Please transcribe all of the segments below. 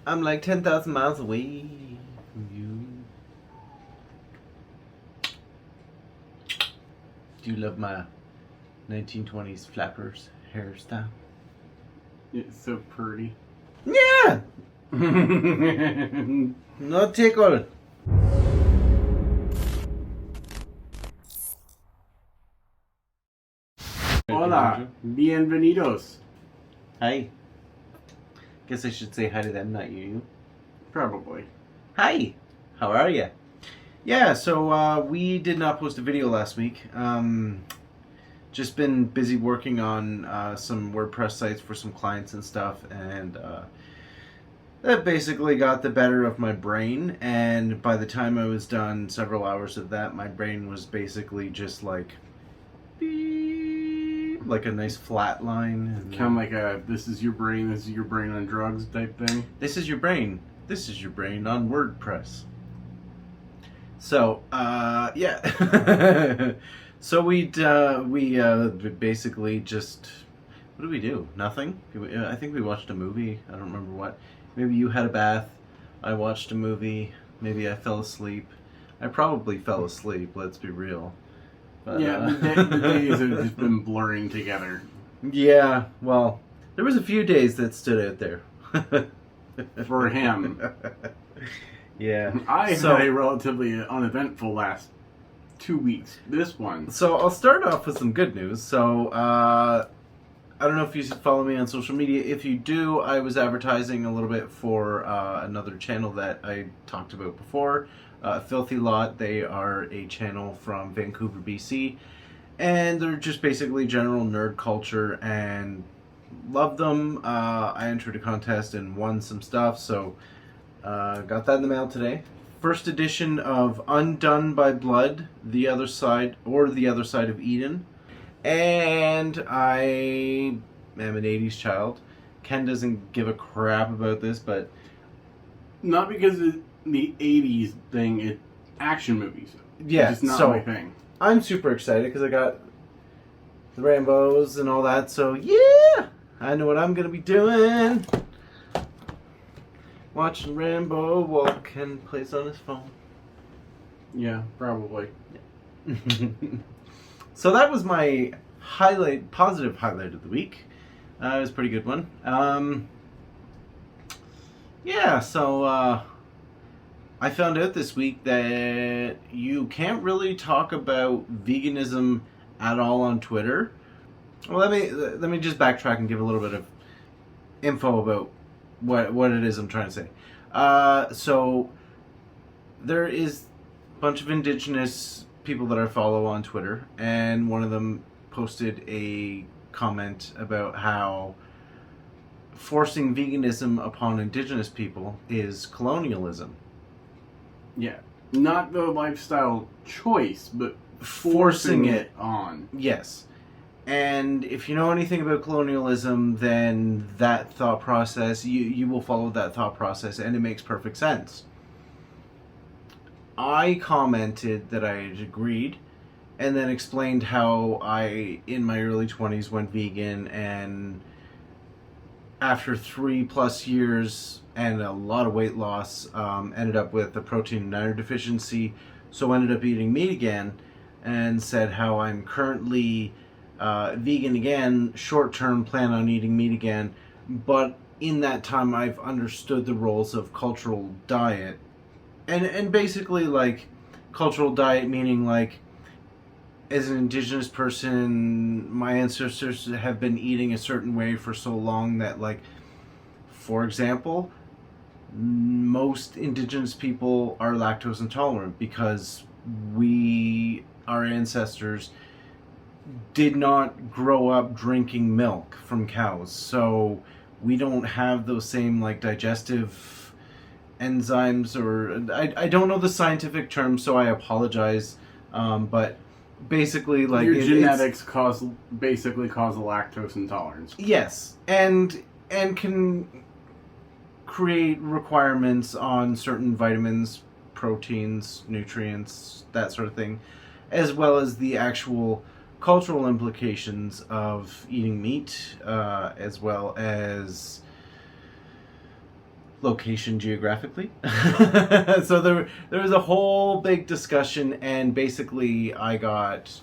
I'm like 10,000 miles away from you. Do you love my 1920s flappers hairstyle? It's so pretty. Yeah! No tickle. Hola, bienvenidos. Hi. Guess I should say hi to them, not you. Probably. Hi. How are you? Yeah, so we did not post a video last week. Just been busy working on some WordPress sites for some clients and stuff, and that basically got the better of my brain. And by the time I was done several hours of that, my brain was basically just like beep, like a nice flat line. Kind of like a this is your brain on drugs type thing. This is your brain. This is your brain on WordPress. So, yeah. So we basically just, what did we do? Nothing? I think we watched a movie. I don't remember what. Maybe you had a bath. I watched a movie. Maybe I fell asleep. I probably fell asleep, let's be real. But, Yeah, the days have just been blurring together. Yeah, well, there was a few days that stood out there. For him. Yeah. I had a relatively uneventful last 2 weeks. This one. So I'll start off with some good news. So I don't know if you follow me on social media. If you do, I was advertising a little bit for another channel that I talked about before, Filthy Lot. They are a channel from Vancouver, BC, and they're just basically general nerd culture, and love them. I entered a contest and won some stuff, so got that in the mail today. First edition of Undone by Blood, The Other Side, or The Other Side of Eden. And I am an 80s child. Ken doesn't give a crap about this, but... Not because of the 80s thing, it's action movies. Yeah, it's just not so my thing. I'm super excited because I got the Rambos and all that, so yeah! I know what I'm going to be doing. Watching Rambo while Ken plays on his phone. Yeah, probably. So that was my positive highlight of the week. It was a pretty good one. Yeah, so I found out this week that you can't really talk about veganism at all on Twitter. Well, let me just backtrack and give a little bit of info about what it is I'm trying to say. So there is a bunch of indigenous people that I follow on Twitter, and one of them posted a comment about how forcing veganism upon indigenous people is colonialism. Yeah. Not the lifestyle choice, but forcing it on. Yes. And if you know anything about colonialism, then that thought process, you will follow that thought process, and it makes perfect sense. I commented that I had agreed, and then explained how I, in my early 20s, went vegan, and after 3+ years and a lot of weight loss, ended up with a protein and iron deficiency, so ended up eating meat again, and said how I'm currently vegan again, short-term plan on eating meat again, but in that time I've understood the roles of cultural diet, and basically like cultural diet meaning like as an indigenous person, my ancestors have been eating a certain way for so long that, like, for example, most indigenous people are lactose intolerant because our ancestors did not grow up drinking milk from cows, so we don't have those same like digestive enzymes, or I don't know the scientific term, so I apologize, but basically like your genetics basically cause a lactose intolerance. Yes, and can create requirements on certain vitamins, proteins, nutrients, that sort of thing, as well as the actual cultural implications of eating meat, as well as location geographically. So there was a whole big discussion, and basically I don't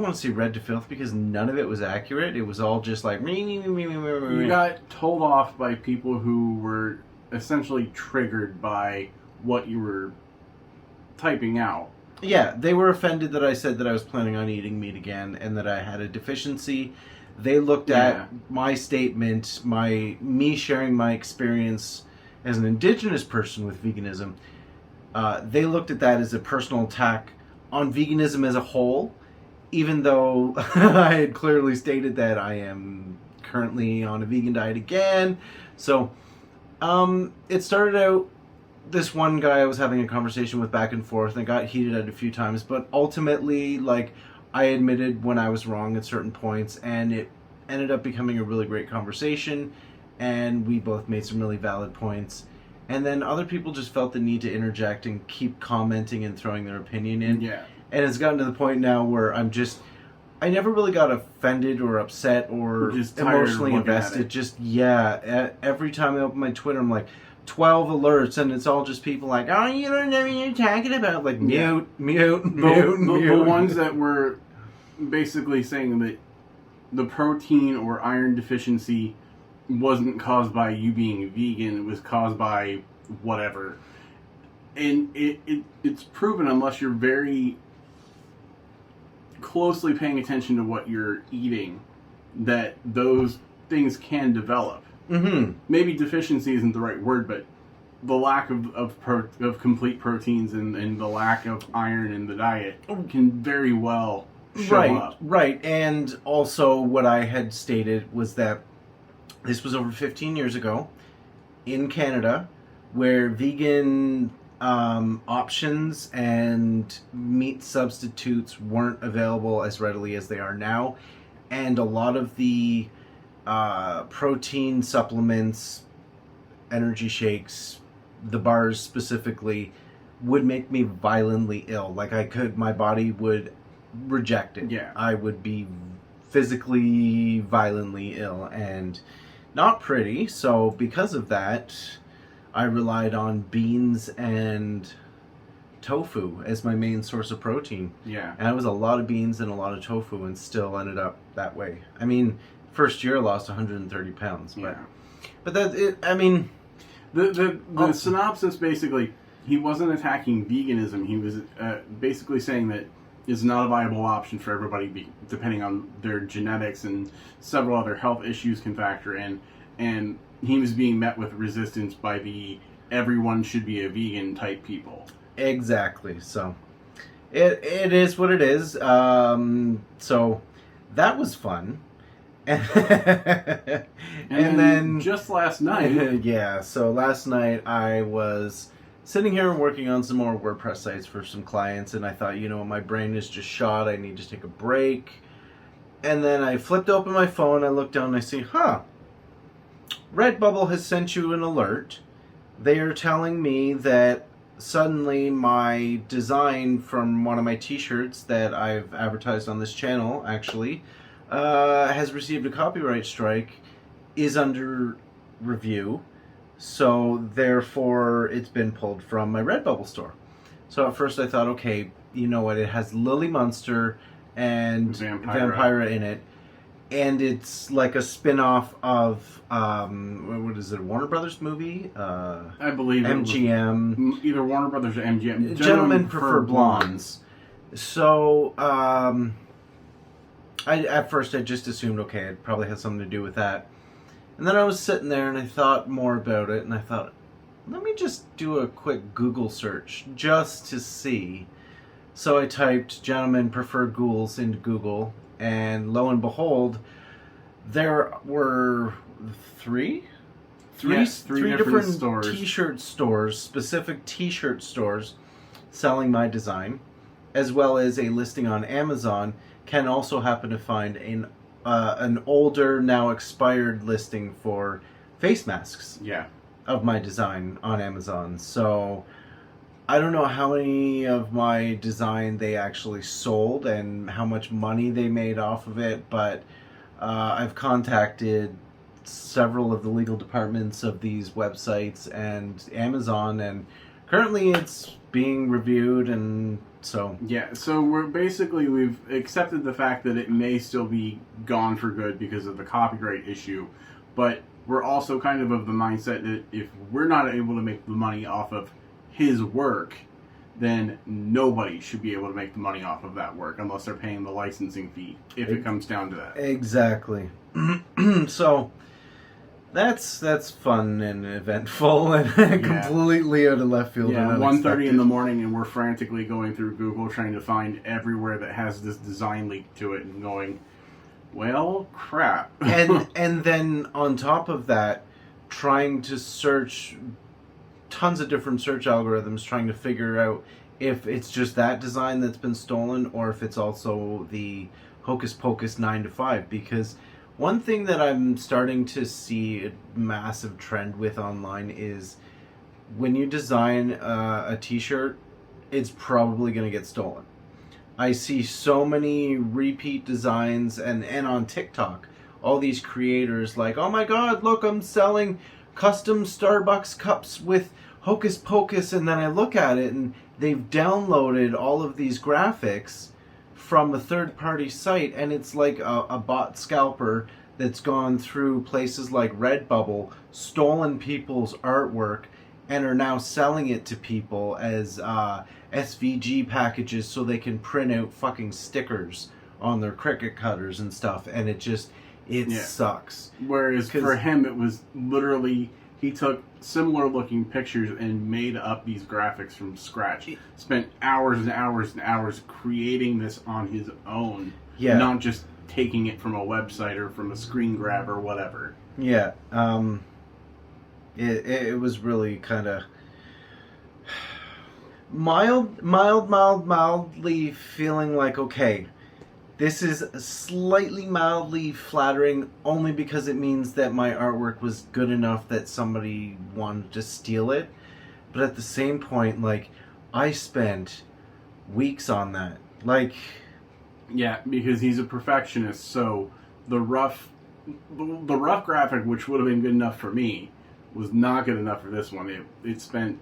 want to say read to filth because none of it was accurate. It was all just like You got told off by people who were essentially triggered by what you were typing out. Yeah, they were offended that I said that I was planning on eating meat again and that I had a deficiency. They looked at my statement, me sharing my experience as an indigenous person with veganism. They looked at that as a personal attack on veganism as a whole, even though I had clearly stated that I am currently on a vegan diet again. So it started out, this one guy I was having a conversation with back and forth, and it got heated at a few times, but ultimately, like, I admitted when I was wrong at certain points, and it ended up becoming a really great conversation, and we both made some really valid points. And then other people just felt the need to interject and keep commenting and throwing their opinion in. Yeah. And it's gotten to the point now where I never really got offended or upset or just emotionally invested. Just, every time I open my Twitter, I'm like, 12 alerts, and it's all just people like, oh, you don't know what you're talking about. Like, mute. The ones that were basically saying that the protein or iron deficiency wasn't caused by you being vegan, it was caused by whatever. And it's proven, unless you're very closely paying attention to what you're eating, that those things can develop. Mm-hmm. Maybe deficiency isn't the right word, but the lack of complete proteins and the lack of iron in the diet can very well show up. Right. And also what I had stated was that this was over 15 years ago in Canada, where vegan options and meat substitutes weren't available as readily as they are now. And a lot of the protein supplements, energy shakes, the bars specifically, would make me violently ill. Like, my body would reject it. Yeah. I would be physically violently ill and not pretty. So because of that, I relied on beans and tofu as my main source of protein. Yeah. And it was a lot of beans and a lot of tofu, and still ended up that way. I mean, first year I lost 130 pounds, but the synopsis, basically, he wasn't attacking veganism. He was basically saying that it's not a viable option for everybody, depending on their genetics, and several other health issues can factor in. And he was being met with resistance by the everyone should be a vegan type people. Exactly. So it is what it is. So that was fun. and then just last night. Yeah, so last night I was sitting here working on some more WordPress sites for some clients, and I thought, my brain is just shot. I need to take a break. And then I flipped open my phone, I looked down, and I see, Redbubble has sent you an alert. They are telling me that suddenly my design from one of my t-shirts that I've advertised on this channel, actually, has received a copyright strike, is under review, so therefore it's been pulled from my Redbubble store. So at first I thought, okay, you know what, it has Lily Munster and Vampira in it, and it's like a spin-off of what is it, a Warner Brothers movie? I believe MGM. Either Warner Brothers or MGM. Gentlemen Prefer Blondes. So at first I just assumed, okay, it probably has something to do with that. And then I was sitting there and I thought more about it, and I thought, let me just do a quick Google search just to see. So I typed Gentlemen Prefer Ghouls into Google, and lo and behold, there were three different stores. T-shirt stores, specific T-shirt stores, selling my design, as well as a listing on Amazon. Can also happen to find an older, now expired listing for face masks. Yeah. Of my design on Amazon. So I don't know how many of my design they actually sold and how much money they made off of it, but I've contacted several of the legal departments of these websites and Amazon, and currently it's being reviewed, and so Yeah, so we've accepted the fact that it may still be gone for good because of the copyright issue, but we're also kind of the mindset that if we're not able to make the money off of his work, then nobody should be able to make the money off of that work unless they're paying the licensing fee, if it comes down to that. exactly. So that's fun and eventful and completely out of left field. Yeah, and 1:30 in the morning, and we're frantically going through Google trying to find everywhere that has this design leak to it, and going, well, crap. and then on top of that, trying to search tons of different search algorithms, trying to figure out if it's just that design that's been stolen or if it's also the Hocus Pocus 9 to 5. Because one thing that I'm starting to see a massive trend with online is when you design a t-shirt, it's probably going to get stolen. I see so many repeat designs, and on TikTok, all these creators like, oh my god, look, I'm selling custom Starbucks cups with Hocus Pocus, and then I look at it and they've downloaded all of these graphics from a third-party site, and it's like a bot scalper that's gone through places like Redbubble, stolen people's artwork, and are now selling it to people as SVG packages so they can print out fucking stickers on their Cricut cutters and stuff, and it sucks. Whereas for him, it was literally, he took similar looking pictures and made up these graphics from scratch. Spent hours and hours and hours creating this on his own. Yeah. Not just taking it from a website or from a screen grab or whatever. Yeah. It was really kind of mildly feeling like, okay, this is slightly mildly flattering only because it means that my artwork was good enough that somebody wanted to steal it. But at the same point, like, I spent weeks on that. Like, yeah, because he's a perfectionist, so the rough graphic, which would have been good enough for me, was not good enough for this one. It spent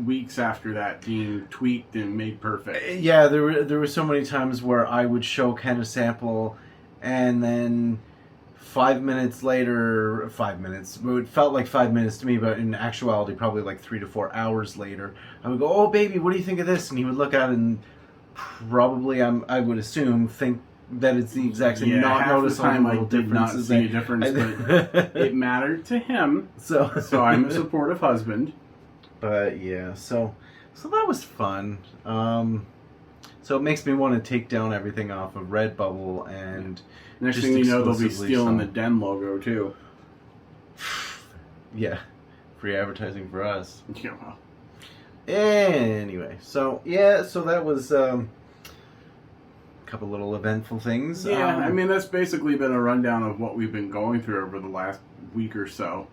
weeks after that being tweaked and made perfect. Yeah, there were so many times where I would show Ken a sample, and then 5 minutes later, it felt like 5 minutes to me, but in actuality probably like 3 to 4 hours later, I would go, oh baby, what do you think of this? And he would look at it and probably, I would assume, think that it's the exact same, not notice all the little differences. I did not see a difference, but it mattered to him, so I'm a supportive husband. But yeah, so that was fun. So it makes me want to take down everything off of Redbubble, and next thing you know, they'll be stealing the Den logo too. Yeah, free advertising for us. Yeah, well. Anyway, so that was a couple little eventful things. Yeah, I mean, that's basically been a rundown of what we've been going through over the last week or so.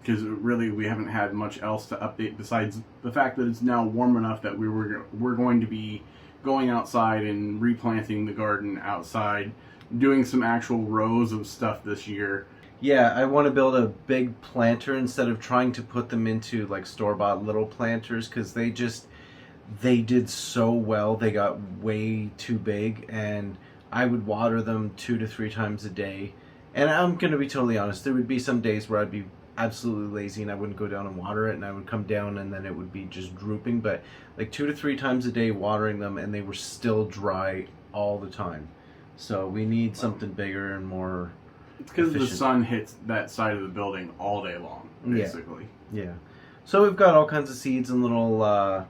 Because really, we haven't had much else to update besides the fact that it's now warm enough that we're going to be going outside and replanting the garden outside, doing some actual rows of stuff this year. Yeah, I want to build a big planter instead of trying to put them into like store-bought little planters, because they did so well. They got way too big, and I would water them 2 to 3 times a day. And I'm going to be totally honest, there would be some days where I'd be absolutely lazy and I wouldn't go down and water it, and I would come down and then it would be just drooping. But like 2 to 3 times a day watering them, and they were still dry all the time. So we need something bigger and more. It's because the sun hits that side of the building all day long, basically. Yeah. So we've got all kinds of seeds and little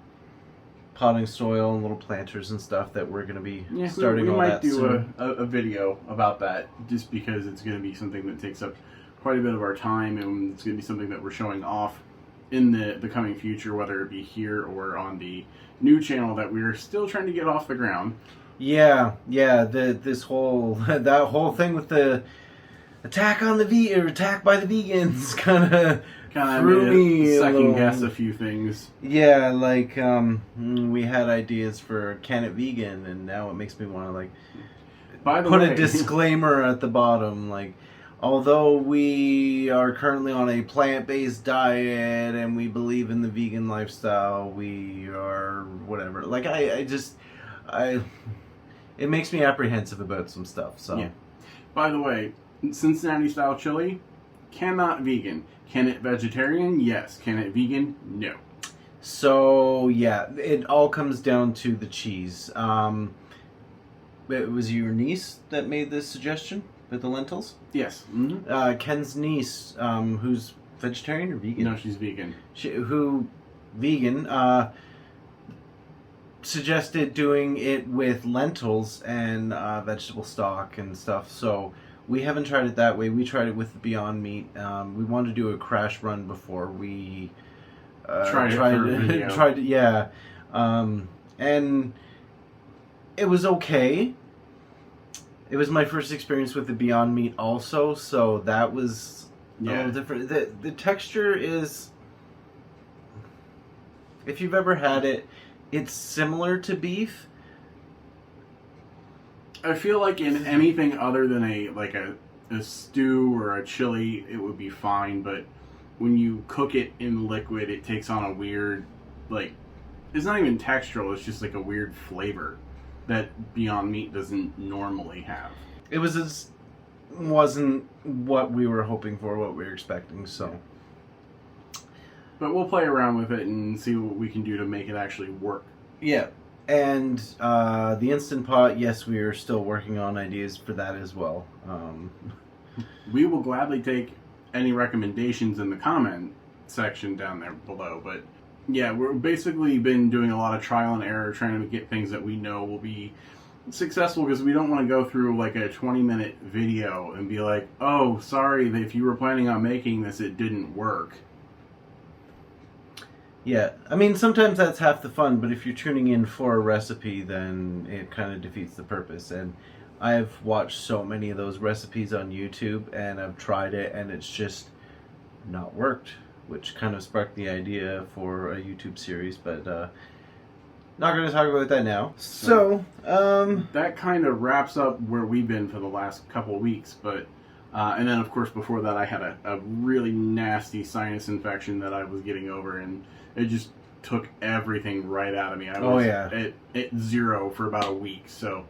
potting soil and little planters and stuff that we're going to be starting all that soon. We might do a video about that, just because it's going to be something that takes up quite a bit of our time, and it's going to be something that we're showing off in the coming future, whether it be here or on the new channel that we're still trying to get off the ground. Yeah. This whole that whole thing with the attack by the vegans kind of threw me second guess a few things. Yeah, like we had ideas for Can It Vegan, and now it makes me want to like By the put way, a disclaimer at the bottom, like, although we are currently on a plant-based diet and we believe in the vegan lifestyle, we are whatever. Like I it makes me apprehensive about some stuff. So, Yeah. By the way, Cincinnati style chili, cannot vegan. Can it vegetarian? Yes. Can it vegan? No. so yeah, it all comes down to the cheese. It was your niece that made this suggestion with the lentils. Yes. Ken's niece, who's vegetarian or vegan? No, she's vegan. Who vegan suggested doing it with lentils and vegetable stock and stuff. So we haven't tried it that way. We tried it with the Beyond Meat. We wanted to do a crash run before we Tried it for a video. tried it, yeah, and it was okay. It was my first experience with the Beyond Meat also, so that was a little different. The texture is, if you've ever had it, it's similar to beef. I feel like in anything other than a stew or a chili, it would be fine. But when you cook it in liquid, it takes on a weird, like, it's not even textural. It's just like a weird flavor that Beyond Meat doesn't normally have. It wasn't what we were hoping for, what we were expecting. So, but we'll play around with it and see what we can do to make it actually work. yeah. And the Instant Pot, yes, we are still working on ideas for that as well. We will gladly take any recommendations in the comment section down there below. But yeah, we're basically been doing a lot of trial and error, trying to get things that we know will be successful, because we don't want to go through like a 20-minute video and be like, oh, sorry, if you were planning on making this, it didn't work. Yeah, I mean, sometimes that's half the fun, but if you're tuning in for a recipe, then it kind of defeats the purpose. And I've watched so many of those recipes on YouTube, and I've tried it, and it's just not worked, which kind of sparked the idea for a YouTube series, but not going to talk about that now. So, that kind of wraps up where we've been for the last couple of weeks, but and then, of course, before that, I had a really nasty sinus infection that I was getting over, and it just took everything right out of me. I was at zero for about a week, so...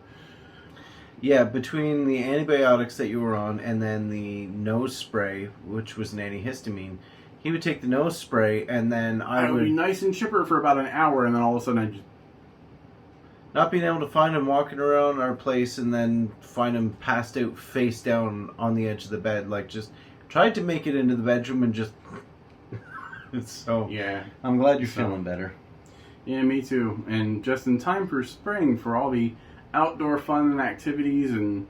Yeah, between the antibiotics that you were on and then the nose spray, which was an antihistamine, he would take the nose spray, and then I would be nice and chipper for about an hour, and then all of a sudden I just... not being able to find him walking around our place, and then find him passed out face down on the edge of the bed. Like, just tried to make it into the bedroom and just... So, yeah. I'm glad you're feeling better. Yeah, me too. And just in time for spring, for all the outdoor fun and activities, and...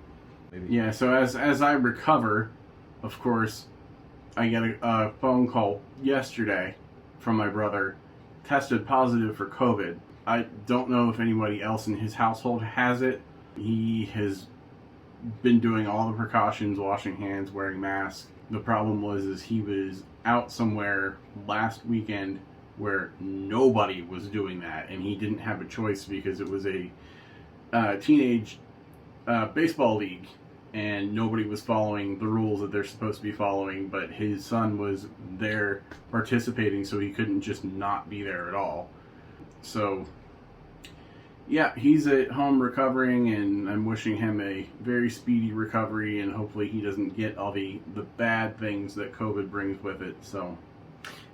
Maybe. Yeah, so as I recover, of course, I get a phone call yesterday from my brother, tested positive for COVID. I don't know if anybody else in his household has it. He has been doing all the precautions, washing hands, wearing masks. The problem was he was out somewhere last weekend where nobody was doing that, and he didn't have a choice because it was a teenage baseball league, and nobody was following the rules that they're supposed to be following, but his son was there participating, so he couldn't just not be there at all. So, yeah, he's at home recovering, and I'm wishing him a very speedy recovery, and hopefully he doesn't get all the bad things that COVID brings with it. So,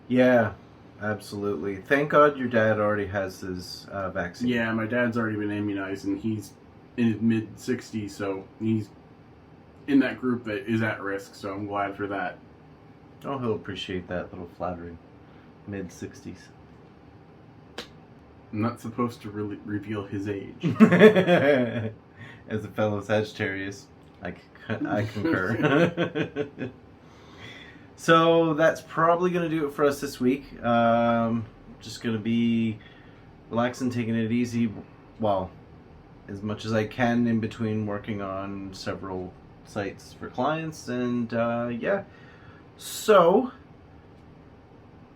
Yeah, absolutely. Thank God your dad already has his vaccine. yeah, my dad's already been immunized, and he's in his mid-60s, so he's in that group that is at risk, so I'm glad for that. Oh, he'll appreciate that little flattering. Mid-60s. I'm not supposed to really reveal his age. As a fellow Sagittarius, I concur. So that's probably going to do it for us this week. Just going to be relaxing, taking it easy. Well, as much as I can in between working on several sites for clients. And yeah. So,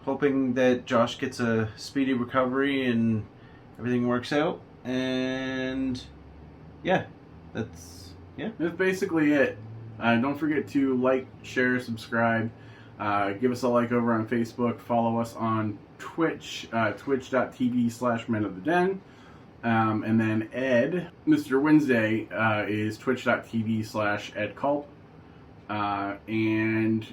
hoping that Josh gets a speedy recovery and everything works out. And yeah, that's That's basically it. Don't forget to like, share, subscribe. Give us a like over on Facebook. Follow us on Twitch, twitch.tv/Men of the Den. And then Ed, Mr. Wednesday, is twitch.tv/EdCulp. And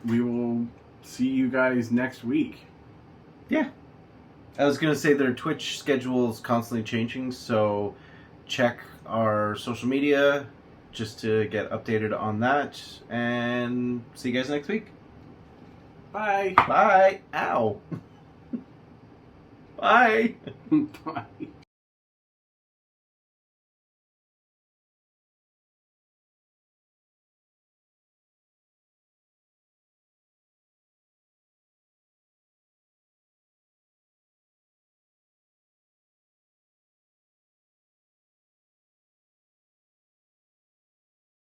we will see you guys next week. Yeah. I was going to say their Twitch schedule is constantly changing, so check our social media just to get updated on that. And see you guys next week. Bye. Bye. Ow. Bye. Bye.